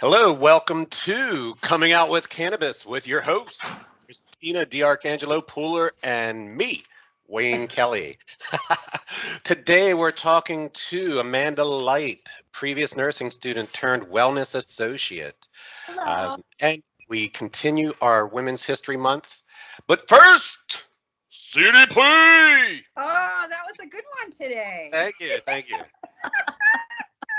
Hello, welcome to Coming Out with Cannabis with your hosts, Christina D'Arcangelo Pooler and me, Wayne Kelly. Today we're talking to Amanda Light, previous nursing student turned wellness associate. Hello. And we continue our Women's History Month. But first, CDP! Oh, that was a good one today. Thank you.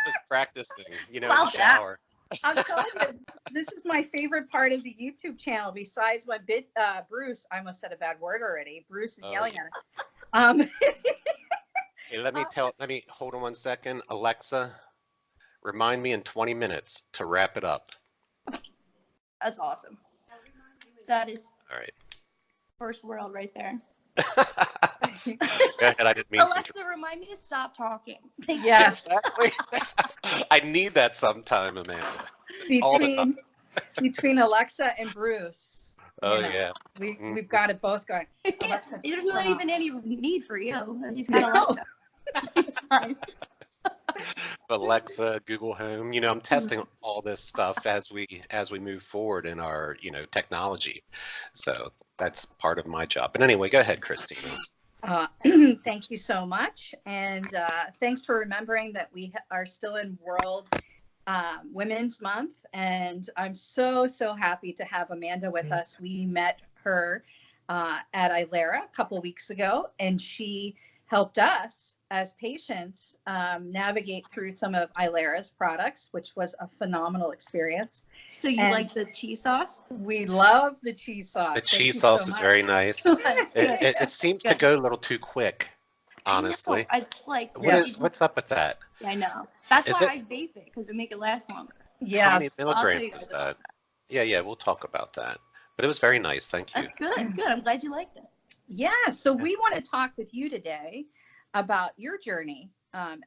Just practicing, in the Well, shower. I'm telling you, this is my favorite part of the YouTube channel. Besides when Bruce, I almost said a bad word already. Bruce is yelling at us. Hey, let me hold on 1 second. Alexa, remind me in 20 minutes to wrap it up. That's awesome. That is All right. first world right there. Go ahead. I didn't mean Alexa, remind me to stop talking. Yes. Exactly. I need that sometime, Amanda. Between Alexa and Bruce. Oh, yeah. We've got it both going. Alexa, There's not even any need for you. He's kind of like that. It's fine. Alexa, Google Home. I'm testing all this stuff as we move forward in our, technology. So that's part of my job. But anyway, go ahead, Christina. Thank you so much. And thanks for remembering that we are still in World Women's Month. And I'm so happy to have Amanda with us. We met her at Ilera a couple of weeks ago, and she helped us as patients navigate through some of Ilera's products, which was a phenomenal experience. So you like the cheese sauce? We love the cheese sauce. The cheese sauce is very nice. It seems to go a little too quick, honestly. It's like what's up with that? Yeah, I know. That's why I vape it, because it make it last longer. Yes. How many milligrams is that? Yeah, we'll talk about that. But it was very nice. Thank you. That's good. I'm glad you liked it. Yeah, so we want to talk with you today about your journey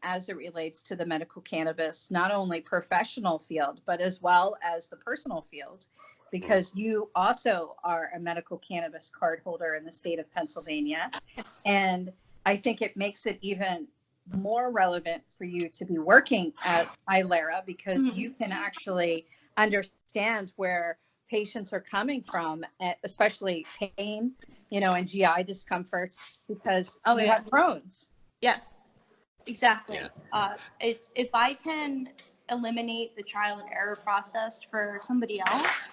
as it relates to the medical cannabis, not only professional field, but as well as the personal field, because you also are a medical cannabis card holder in the state of Pennsylvania. Yes. And I think it makes it even more relevant for you to be working at Ilera, because you can actually understand where patients are coming from, especially pain, and GI discomforts, because you have Crohn's. Yeah, exactly. Yeah. It's if I can eliminate the trial and error process for somebody else,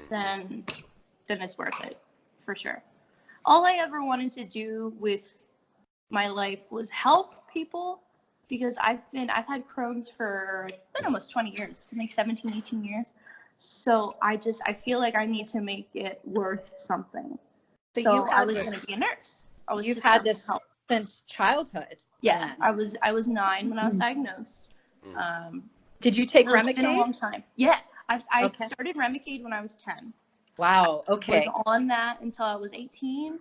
then it's worth it, for sure. All I ever wanted to do with my life was help people, because I've had Crohn's for almost 20 years. It's been like 17, 18 years. So I feel like I need to make it worth something. So I was going to be a nurse. You've had this since childhood. Yeah, I was 9 when I was diagnosed. Did you take Remicade? It's been a long time. Yeah, I started Remicade when I was 10. Wow. Okay. I was on that until I was 18.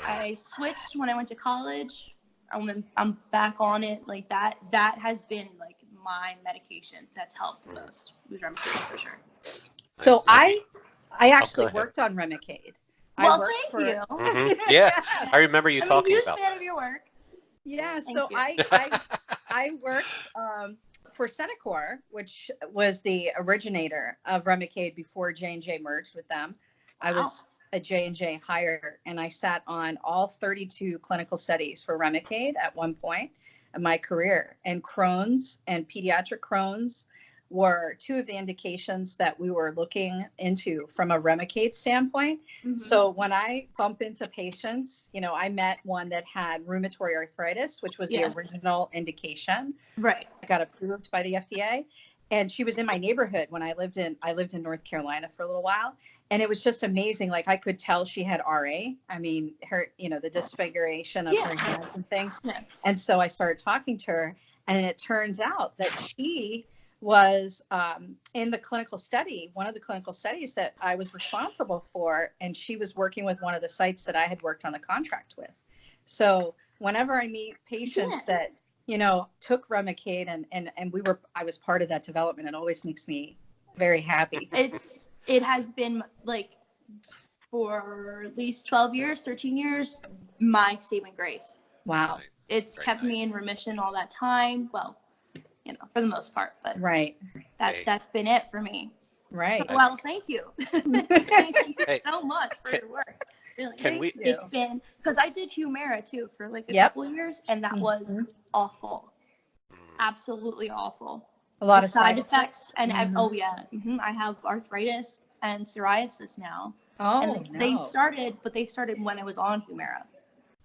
I switched when I went to college. I'm back on it. Like that has been like my medication that's helped the most with Remicade, for sure. So I actually worked on Remicade. Well, thank you. Mm-hmm. Yeah, I remember you talking about that. I'm a huge fan of your work. Yeah, so I worked for Centocor, which was the originator of Remicade before J&J merged with them. I was a J&J hire, and I sat on all 32 clinical studies for Remicade at one point in my career. And Crohn's and pediatric Crohn's were two of the indications that we were looking into from a Remicade standpoint. So when I bump into patients, I met one that had rheumatoid arthritis, which was the original indication. Right. I got approved by the FDA, and she was in my neighborhood when I lived in North Carolina for a little while. And it was just amazing. Like, I could tell she had RA. I mean, her, the disfiguration of her hands and things. Yeah. And so I started talking to her, and it turns out that she was in the clinical study, one of the clinical studies that I was responsible for, and she was working with one of the sites that I had worked on the contract with. So whenever I meet patients that, took Remicade and I was part of that development, it always makes me very happy. It has been like for at least 12 years, 13 years, my saving grace. Wow. It's kept me in remission all that time. Well, for the most part. But Right. that's been it for me. Right. So, well, thank you. Thank you Hey, so much for your work. Really. Can we? It's been, because I did Humira too for like a Yep. couple of years, and that was awful. Absolutely awful. A lot The of side effects. And Mhm. I have arthritis and psoriasis now. Oh, And no. they started when I was on Humira.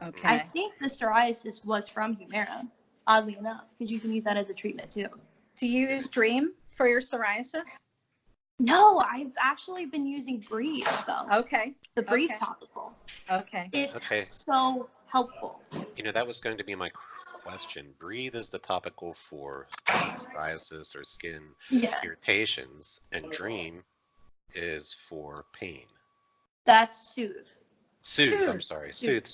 Okay. I think the psoriasis was from Humira, oddly enough, because you can use that as a treatment too. Do you use Dream for your psoriasis? No, I've actually been using Breathe though. Okay. The Breathe Okay. topical. Okay. It's so helpful. That was going to be my question. Breathe is the topical for psoriasis or skin irritations, and Dream is for pain. That's Soothe. Soothe. I'm sorry. Soothe.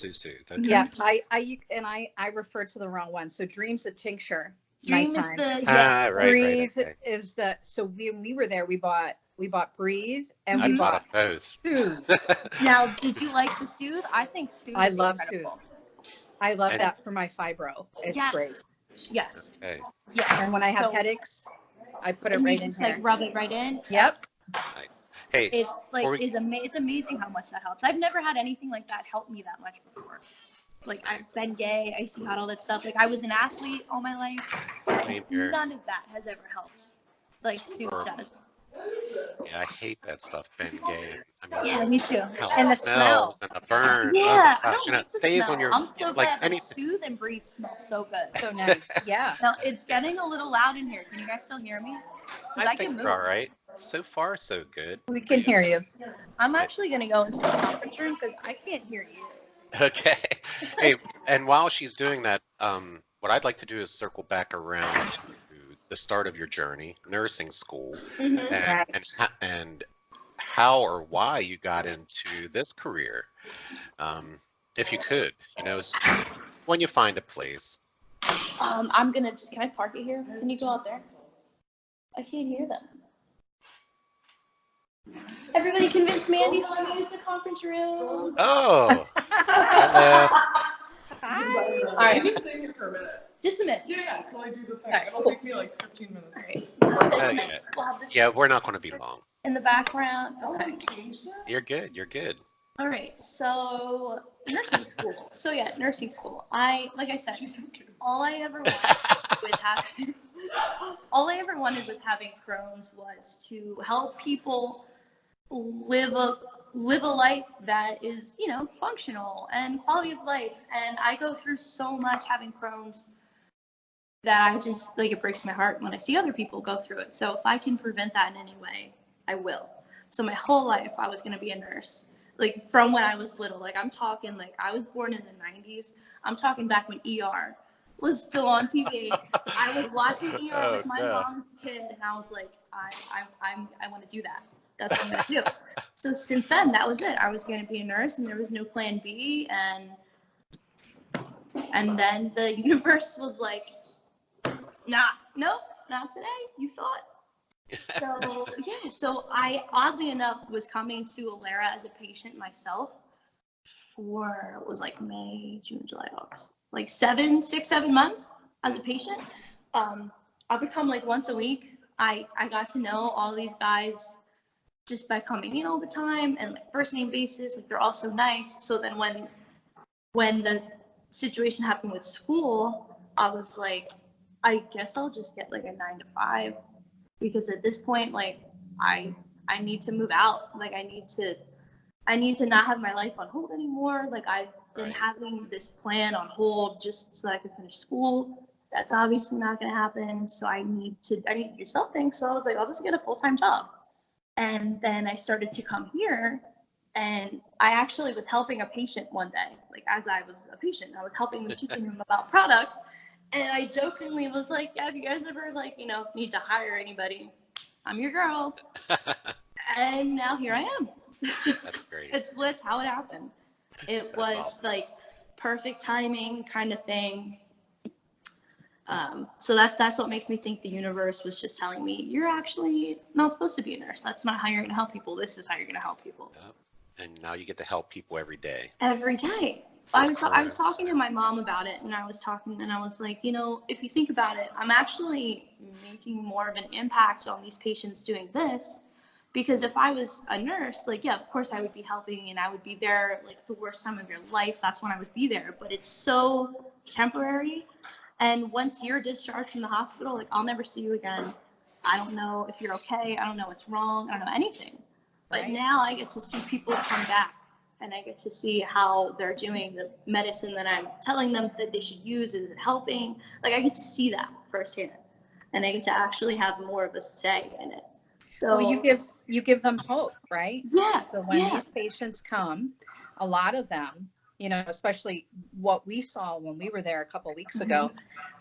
Okay. Yeah, I referred to the wrong one. So Dream's a tincture. Dream nighttime. is the Right. Breathe Okay. is the. So when we were there, we bought Breathe and I we bought bought both. Soothe. Now, did you like the Soothe? I think Soothe. I is love incredible. Soothe. I love And- that for my fibro. It's great. Yes. Okay. Yes. And when I have headaches, I put it and right you in just here. like rub it right in. Yep. Nice. Hey. It we- it's amazing how much that helps. I've never had anything like that help me that much before. Like I've been gay, icy hot, all that stuff. Like I was an athlete all my life. Same here. None of that has ever helped. Like Soothe does. Yeah, I hate that stuff. Ben Gay. I mean, Yeah, me too. how And it the smells smell. and the burn. Yeah, Oh my I gosh. don't like It the stays smell. on your I'm so like glad that anything. Soothe and Breathe smell so good. So nice. Yeah. Now it's getting a little loud in here. Can you guys still hear me? 'Cause I can think move. we're all right. So far, so good. We can hear you. I'm actually gonna go into the conference room because I can't hear you. Okay. Hey, and while she's doing that, what I'd like to do is circle back around to the start of your journey, nursing school, Mm-hmm. and how or why you got into this career. If you could, when you find a place. I'm gonna just. Can I park it here? Can you go out there? I can't hear them. Everybody convince Mandy to let me use the conference room. Oh. Hello. Hi. All right. You can stay here for a minute. Just a minute. Yeah, until I do the thing. Alright, It'll cool. take me like 15 minutes. All right. Okay. We'll have this Yeah, we're not going to be long. in the background. Okay. Change that? You're good. You're good. All right. So nursing school. So yeah, nursing school. Like I said, She's so cute. all I ever wanted with having Crohn's was to help people live a life that is, functional and quality of life. And I go through so much having Crohn's that I just, it breaks my heart when I see other people go through it. So if I can prevent that in any way, I will. So my whole life I was going to be a nurse. From when I was little, I'm talking, I was born in the 90s. I'm talking back when ER was still on TV. I was watching ER with my mom's kid, and I was like, I want to do that. That's what I'm going to do. So since then, that was it. I was going to be a nurse, and there was no plan B. And then the universe was like, nope, not today. You thought. So yeah, so I oddly enough was coming to Ilera as a patient myself for it was May, June, July, August, 7 months as a patient. I would come once a week. I got to know all these guys just by coming in all the time and first name basis. They're all so nice. So then when the situation happened with school, I was like, I guess I'll just get a 9 to 5. Because at this point, I need to move out. I need to not have my life on hold anymore. I've been having this plan on hold just so I can finish school. That's obviously not going to happen. So I need to do something. So I was like, I'll just get a full-time job. And then I started to come here, and I actually was helping a patient one day. As I was a patient, I was helping them, teaching them about products. And I jokingly was like, yeah, if you guys ever need to hire anybody, I'm your girl. And now here I am. That's great. That's how it happened. It was awesome. Perfect timing kind of thing. So that's what makes me think the universe was just telling me, you're actually not supposed to be a nurse. That's not how you're going to help people. This is how you're going to help people. Yep. And now you get to help people every day. Every day. I was talking to my mom about it, and I was like, if you think about it, I'm actually making more of an impact on these patients doing this, because if I was a nurse, like, yeah, of course I would be helping and I would be there like the worst time of your life. That's when I would be there, but it's so temporary. And once you're discharged from the hospital, like, I'll never see you again. I don't know if you're okay. I don't know what's wrong. I don't know anything. But Right. now I get to see people come back, and I get to see how they're doing the medicine that I'm telling them that they should use. Is it helping? Like, I get to see that firsthand, and I get to actually have more of a say in it. So Well, you give them hope, right? Yeah. So when these patients come, a lot of them, especially what we saw when we were there a couple of weeks ago,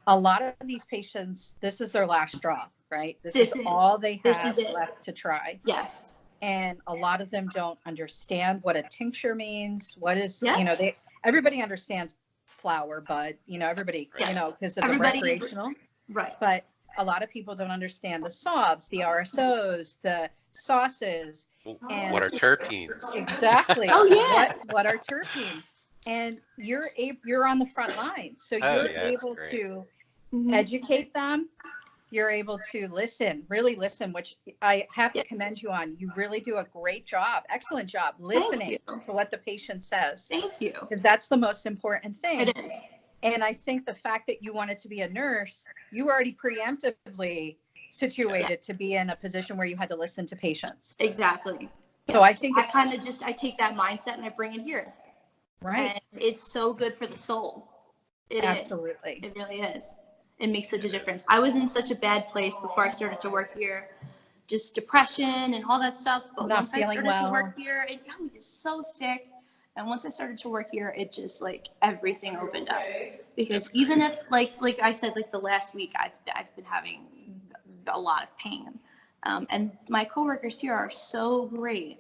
a lot of these patients, this is their last straw, right? This is all they have left to try. Yes. And a lot of them don't understand what a tincture means. What is, Yeah. Everybody understands flower, but everybody, because of the recreational. Right. But a lot of people don't understand the SOBs, the RSOs, the sauces. And what are terpenes? Exactly. Oh, yeah. What are terpenes? And you're on the front lines. So you're able to educate them. You're able to really listen, which I have to commend you on. You really do a great job, excellent job listening to what the patient says. Thank you. Because that's the most important thing. It is. And I think the fact that you wanted to be a nurse, you were already preemptively situated to be in a position where you had to listen to patients. Exactly. So I think it's I take that mindset and I bring it here. Right. And it's so good for the soul. Absolutely. It really is. It makes such a difference. I was in such a bad place before I started to work here, just depression and all that stuff. But once I started to work here, I was just so sick. And once I started to work here, it just like everything opened up. Because even if like I said, like the last week, I've been having a lot of pain. And my coworkers here are so great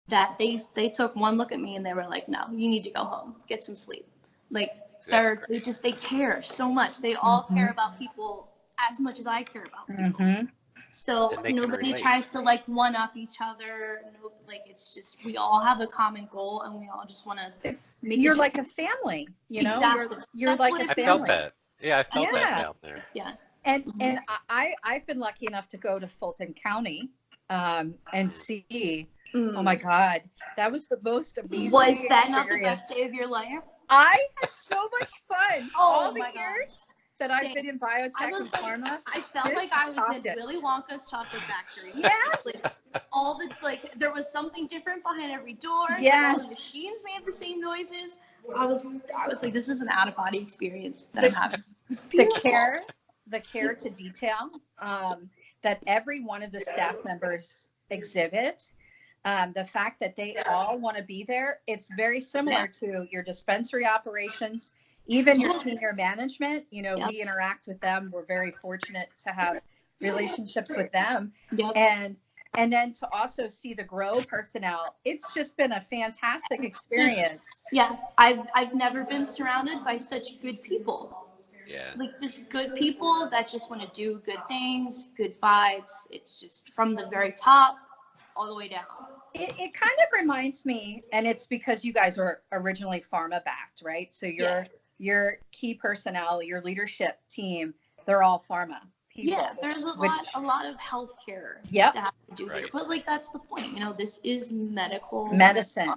that they took one look at me and they were like, no, you need to go home, get some sleep. Like, they care so much. They all care about people as much as I care about people. So nobody tries to like one up each other. Like, it's just, we all have a common goal and we all just want to make You're like a family, Exactly. You're like a family. I felt that. Yeah, I felt that down there. Yeah. And I've been lucky enough to go to Fulton County and see, oh my God, that was the most amazing Was that experience. not the best day of your life? I had so much fun. All the my years that I've been in biotech and pharma. I felt like I was in Willy Wonka's chocolate factory. Yes. Like, there was something different behind every door. Yes. All the machines made the same noises. I was like, this is an out of body experience that I'm having. The care to detail that every one of the staff members exhibit. The fact that they all want to be there, it's very similar to your dispensary operations, even your senior management. We interact with them. We're very fortunate to have relationships with them. And then to also see the grow personnel, it's just been a fantastic experience. I've never been surrounded by such good people. Yeah. Like, just good people that just want to do good things, good vibes. It's just from the very top all the way down. It kind of reminds me, and it's because you guys were originally pharma backed, right? So your key personnel, your leadership team, they're all pharma people. Yeah, there's a lot of healthcare that have to do here. But like, that's the point. This is medicine.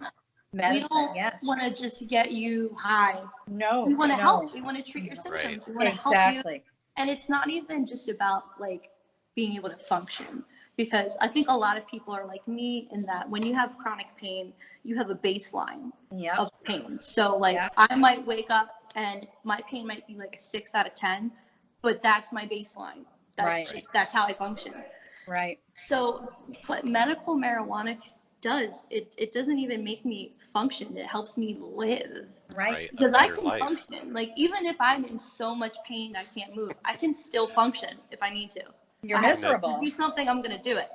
We don't want to just get you high. No, we want to help. We want to treat your symptoms. We want to help you. And it's not even just about like being able to function. Because I think a lot of people are like me in that when you have chronic pain, you have a baseline of pain. So like I might wake up and my pain might be like a 6 out of 10, but that's my baseline. That's how I function. Right. So what medical marijuana does, it doesn't even make me function. It helps me live. Right. Because I can function. Like, even if I'm in so much pain I can't move, I can still function if I need to. You're miserable. Do something, I'm going to do it.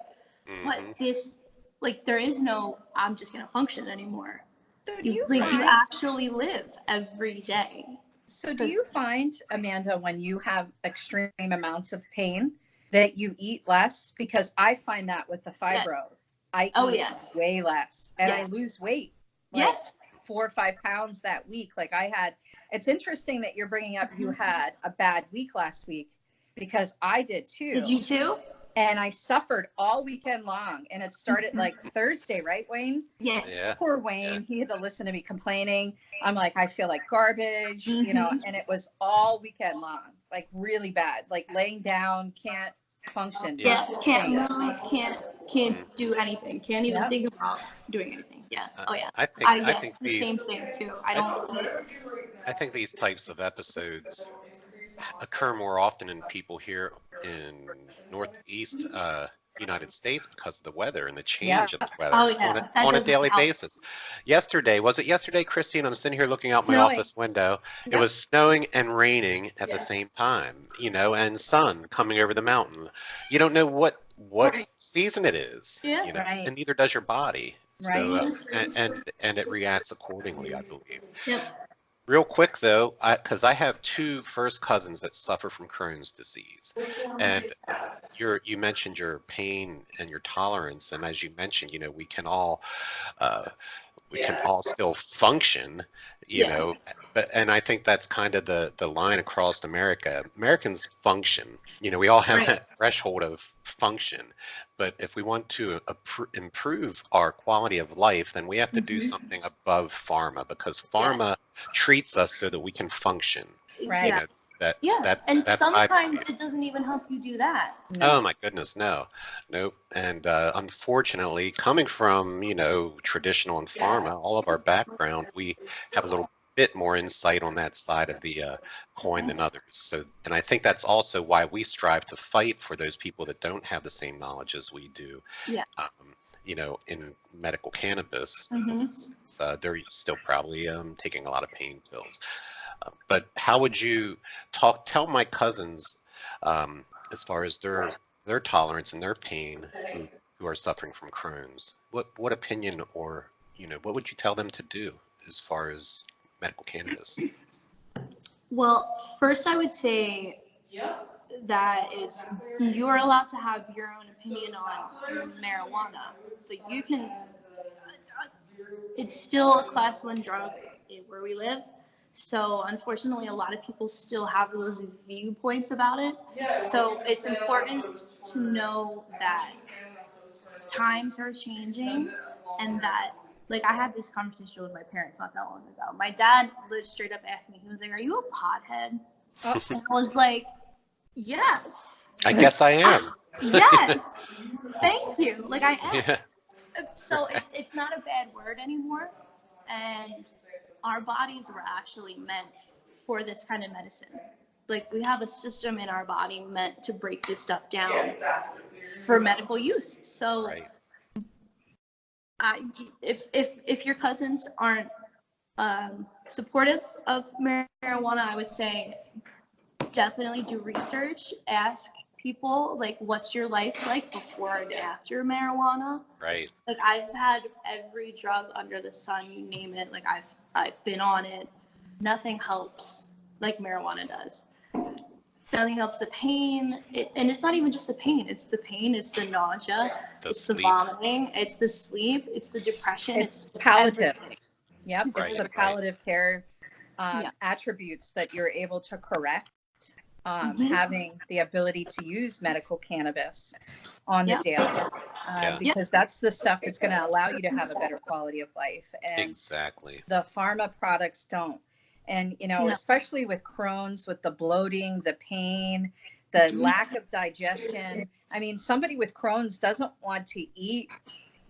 But this, like, there is no, I'm just going to function anymore. So you actually live every day. So do you find, Amanda, when you have extreme amounts of pain, that you eat less? Because I find that with the fibro. I eat way less and I lose weight. 4 or 5 pounds that week. Like I had, it's interesting that you're bringing up you had a bad week last week because I did too. Did you too? And I suffered all weekend long. And it started like Thursday, right, Wayne? Yeah. Yeah. Poor Wayne. He had to listen to me complaining. I'm like, I feel like garbage, you know, and it was all weekend long, like really bad, like laying down, can't function. Yeah, can't move, can't do anything, can't even Yep. think about doing anything. Yeah. Oh yeah. I think the these same thing too. I think these types of episodes occur more often in people here in Northeast United States because of the weather and the change of the weather Oh, yeah. That on a doesn't daily help. basis. Was it yesterday, Christine? I'm sitting here looking out my Snowing. office window. It Yep. was snowing and raining at the Yeah. same time, you know, and sun coming over the mountain. You don't know what Right. season it is, Yeah. you know, Right. and neither does your body. So, Right. and it reacts accordingly, I believe. Yep. Real quick though, because I have two first cousins that suffer from Crohn's disease, and you mentioned your pain and your tolerance, and as you mentioned, you know, uh, we can all still function, you Yeah. know, and I think that's kind of the line across America. Americans function, you know, we all have Right. that threshold of function, but if we want to improve our quality of life, then we have to do something above pharma, because pharma treats us so that we can function. Right. You know, Yeah. And that's my sometimes belief. it doesn't even help you do that. Oh my goodness, no, nope. And unfortunately, coming from, you know, traditional and pharma, all of our background, we have a little bit more insight on that side of the coin than others. So, and I think that's also why we strive to fight for those people that don't have the same knowledge as we do. Yeah. You know, in medical cannabis, Mhm. they're still probably taking a lot of pain pills. But how would you tell my cousins as far as their tolerance and their pain who are suffering from Crohn's? What opinion, or, you know, what would you tell them to do as far as medical cannabis? Well, first I would say that is you are allowed to have your own opinion on marijuana, but you can. It's still a class 1 drug where we live. So unfortunately, a lot of people still have those viewpoints about it. So it's important to know that times are changing, and that, like, I had this conversation with my parents not that long ago. My dad straight up asked me, he was like, "Are you a pothead?" And I was like, "Yes." I guess I am. Yes. Thank you. Like, I am. Yeah. So it's not a bad word anymore, and our bodies were actually meant for this kind of medicine. Like, we have a system in our body meant to break this stuff down for medical use. So Right. if your cousins aren't supportive of marijuana, I would say definitely do research. Ask people, like, what's your life like before and after marijuana? Right. Like, I've had every drug under the sun, you name it. Like, I've been on it. Nothing helps like marijuana does. Nothing helps the pain. And it's not even just the pain. It's the pain. It's the nausea. It's the vomiting. It's the sleep. It's the depression. It's palliative. everything. Yep. Right, It's the right. palliative care Yeah. attributes that you're able to correct. Mhm. Having the ability to use medical cannabis on Yeah. the daily, Yeah. because that's the stuff that's going to allow you to have a better quality of life. And Exactly. the pharma products don't. And, you know, No. especially with Crohn's, with the bloating, the pain, the Mhm. lack of digestion. I mean, somebody with Crohn's doesn't want to eat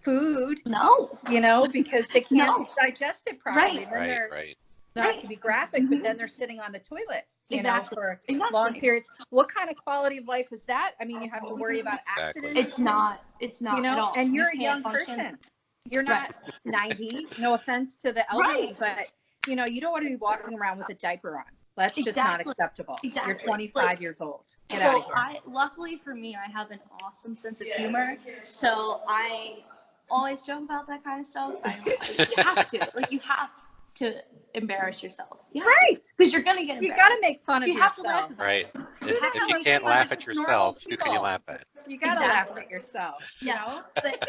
food, No. you know, because they can't No. digest it properly. Right. Then they're Right. not Right. to be graphic, but then they're sitting on the toilet, you Exactly. know, for Exactly. long periods. What kind of quality of life is that? I mean, you have to worry about Exactly. accidents. It's not. It's not You know, at all. and you're a can't young function. person. You're not 90. No offense to the elderly, Right. but you know, you don't want to be walking around with a diaper on. That's just not Exactly. acceptable. Exactly. You're 25 years old. Get So out of here. luckily for me, I have an awesome sense of humor. So I always joke about that kind of stuff. You have to. Like, you have to embarrass yourself. Right. Because you're going to get You embarrassed. got to make fun of You have to laugh yourself. about Right. If have to you like can't feel laugh like at it's normal yourself, who can you people. laugh at? You got to Exactly. laugh at yourself. Yeah. You know? But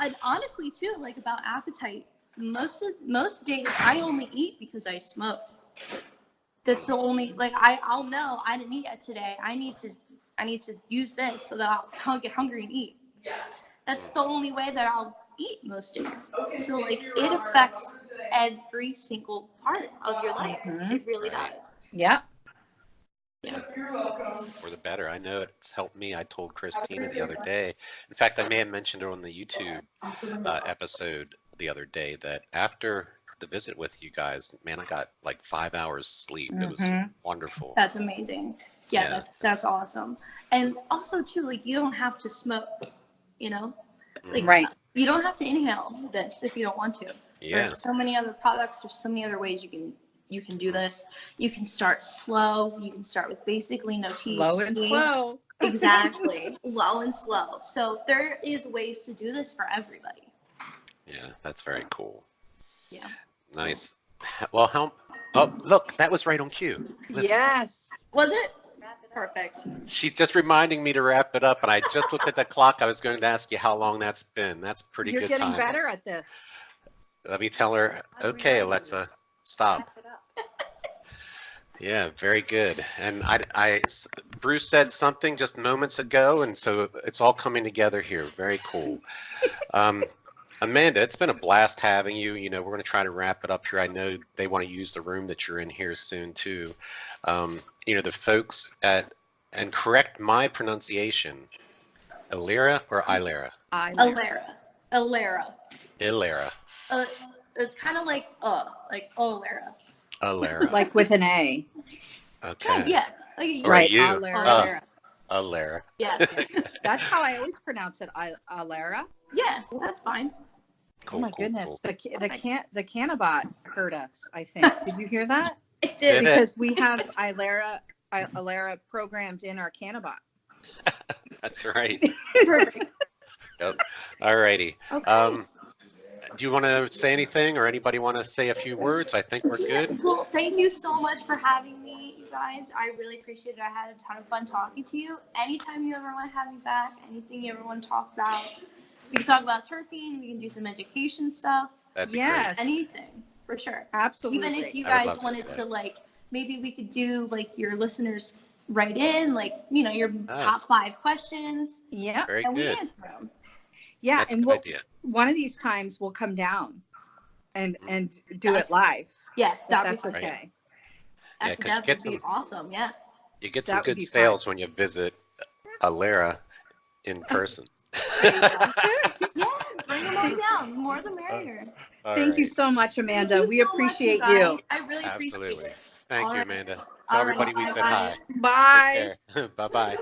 and honestly, too, like, about appetite, most days I only eat because I smoked. That's the only, like, I'll know I didn't eat it today. I need to use this so that I'll get hungry and eat. That's the only way that I'll eat most days. So like it affects every single part of your life. It really does. Yeah. Yeah. For the better. I know it's helped me. I told Christina the other day. In fact, I may have mentioned it on the YouTube episode the other day that after the visit with you guys, man, I got like 5 hours sleep. It was wonderful. That's amazing. Yeah, that's awesome. And also too, like you don't have to smoke, you know? Like Right. you don't have to inhale this if you don't want to. Yeah. There's so many other products, there's so many other ways you can do this. You can start slow. You can start with basically no THC. Low and slow. Exactly. Low and slow. So there is ways to do this for everybody. Yeah, that's very cool. Yeah. Nice. Well, oh, look, that was right on cue. Listen. Yes. Was it? Perfect. She's just reminding me to wrap it up, and I just looked at the clock. I was going to ask you how long that's been. That's pretty You're good getting time. better at this. Let me tell her, okay, Alexa, stop. Yeah, very good. And Bruce said something just moments ago, and so it's all coming together here. Very cool. Amanda, it's been a blast having you. You know, we're going to try to wrap it up here. I know they want to use the room that you're in here soon too. You know, the folks and correct my pronunciation, Ilera or Ilera? Ilera. Ilera. It's kind of like Ilera. Ilera. Like with an A. Okay. Yeah. Like Right. you. Ilera. Ilera. Yeah. That's how I always pronounce it. Ilera. Yeah, that's fine. Cool, Oh my cool, goodness. cool. The Cannabot heard us, I think. Did you hear that? It did. Because we have Ilera programmed in our Cannabot. That's right. Perfect. Yep. All righty. Okay. Do you want to say anything or anybody want to say a few words? I think we're good. Well, thank you so much for having me, you guys. I really appreciate it. I had a ton of fun talking to you. Anytime you ever want to have me back, anything you ever want to talk about, we can talk about terpene. We can do some education stuff. That'd be Yes. Anything, for sure. Absolutely. Even if you I would guys love to wanted do to, that. like, maybe we could do, like, your listeners write in, like, you know, your top 5 questions. Yeah. Very And we good. answer them. Yeah. That's a And good idea. one of these times we'll come down and do it live. Yeah, If that'd that's be fun. okay. Yeah, 'cause you That get would be some- awesome, yeah. You get That some would good be fun. sales when you visit Ilera in person. Yeah, bring them on down. More the merrier. All Thank you right. so much, Amanda. Thank We you so much, appreciate guys. you. I really appreciate Absolutely. it. Thank All you, right. Amanda. All Tell right, everybody we said bye-bye. hi. Bye. Take care. Bye-bye.